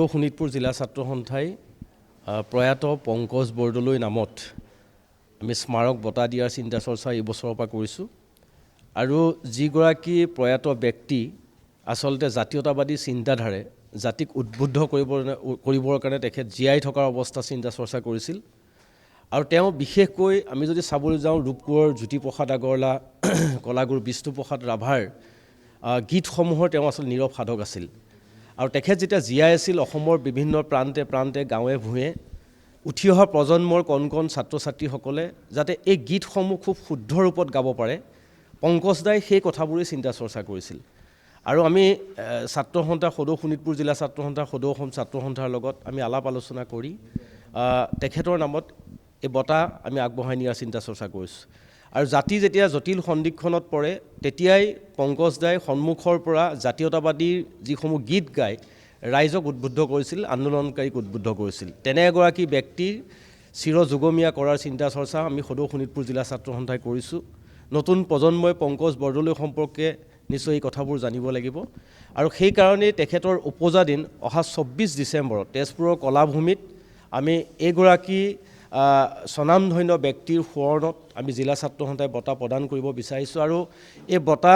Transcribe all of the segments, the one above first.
শোণিতপুৰ জিলা ছাত্ৰ সন্থাই প্ৰয়াত পংকজ বৰদলৈ নামত আমি স্মাৰক বঁটা দিয়াৰ চিন্তা চৰ্চা এই বছৰৰ পৰা কৰিছোঁ আৰু যিগৰাকী প্ৰয়াত ব্যক্তি আচলতে জাতীয়তাবাদী চিন্তাধাৰে জাতিক উদ্বুদ্ধ কৰিবৰ কাৰণে তেখেত জীয়াই থকাৰ অৱস্থা চিন্তা চৰ্চা কৰিছিল আৰু তেওঁ বিশেষকৈ আমি যদি চাবলৈ যাওঁ ৰূপকোঁৱৰ জ্যোতিপ্ৰসাদ আগৰৱালা কলাগুৰু বিষ্ণুপ্ৰসাদ ৰাভাৰ গীতসমূহৰ তেওঁ আচলতে নীৰৱ সাধক আছিল আৰু তেখেত যেতিয়া জীয়াই আছিল অসমৰ বিভিন্ন প্ৰান্তে প্ৰান্তে গাঁৱে ভূঞে উঠি অহা প্ৰজন্মৰ কণ কণ ছাত্ৰ ছাত্ৰীসকলে যাতে এই গীতসমূহ খুব শুদ্ধ ৰূপত গাব পাৰে পংকজদাই সেই কথাবোৰেই চিন্তা চৰ্চা কৰিছিল আৰু আমি ছাত্ৰ সন্থা সদৌ শোণিতপুৰ জিলা ছাত্ৰ সন্থা সদৌ অসম ছাত্ৰ সন্থাৰ লগত আমি আলাপ আলোচনা কৰি তেখেতৰ নামত এই বঁটা আমি আগবঢ়াই নিয়াৰ চিন্তা চৰ্চা কৰিছোঁ আৰু জাতি যেতিয়া জটিল সন্দিক্ষণত পৰে তেতিয়াই পংকজদাই সন্মুখৰ পৰা জাতীয়তাবাদীৰ যিসমূহ গীত গাই ৰাইজক উদ্বুদ্ধ কৰিছিল আন্দোলনকাৰীক উদ্বুদ্ধ কৰিছিল তেনে এগৰাকী ব্যক্তিৰ চিৰযুগমীয়া কৰাৰ চিন্তা চৰ্চা আমি সদৌ শোণিতপুৰ জিলা ছাত্ৰ সন্থাই কৰিছোঁ নতুন প্ৰজন্মই পংকজ বৰদলৈ সম্পৰ্কে নিশ্চয় এই কথাবোৰ জানিব লাগিব আৰু সেইকাৰণেই তেখেতৰ উপজা দিন অহা 24 ডিচেম্বৰত তেজপুৰৰ কলাভূমিত আমি এইগৰাকী স্বনামধন্য ব্যক্তিৰ সোঁৱৰণত আমি জিলা ছাত্ৰ সন্থাই বঁটা প্ৰদান কৰিব বিচাৰিছোঁ আৰু এই বঁটা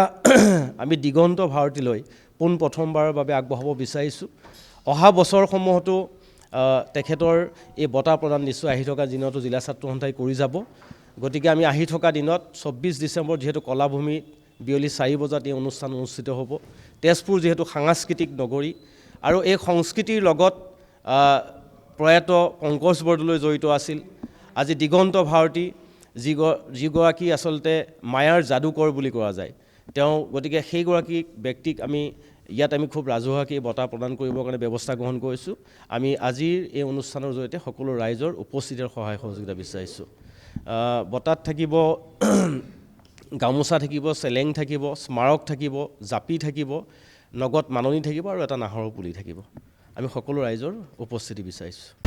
আমি দিগন্ত ভাৰতীলৈ পোনপ্ৰথমবাৰৰ বাবে আগবঢ়াব বিচাৰিছোঁ অহা বছৰসমূহতো তেখেতৰ এই বঁটা প্ৰদান নিশ্চয় আহি থকা দিনতো জিলা ছাত্ৰ সন্থাই কৰি যাব গতিকে আমি আহি থকা দিনত 24 ডিচেম্বৰ যিহেতু কলাভূমি বিয়লি 4 বজাত এই অনুষ্ঠান অনুষ্ঠিত হ'ব তেজপুৰ যিহেতু সাংস্কৃতিক নগৰী আৰু এই সংস্কৃতিৰ লগত প্ৰয়াত পংকজ বৰদলৈ জড়িত আছিল আজি দিগন্ত ভাৰতী যিগৰাকী আচলতে মায়াৰ যাদুকৰ বুলি কোৱা যায় তেওঁ গতিকে সেইগৰাকী ব্যক্তিক আমি ইয়াত আমি খুব ৰাজহুৱাকৈ বঁটা প্ৰদান কৰিবৰ কাৰণে ব্যৱস্থা গ্ৰহণ কৰিছোঁ আমি আজিৰ এই অনুষ্ঠানৰ জৰিয়তে সকলো ৰাইজৰ উপস্থিতিৰ সহায় সহযোগিতা বিচাৰিছোঁ বঁটাত থাকিব গামোচা থাকিব চেলেং থাকিব স্মাৰক থাকিব জাপি থাকিব নগদ মাননি থাকিব আৰু এটা নাহৰৰ পুলি থাকিব আমি সকলো ৰাইজৰ উপস্থিতি বিচাৰিছোঁ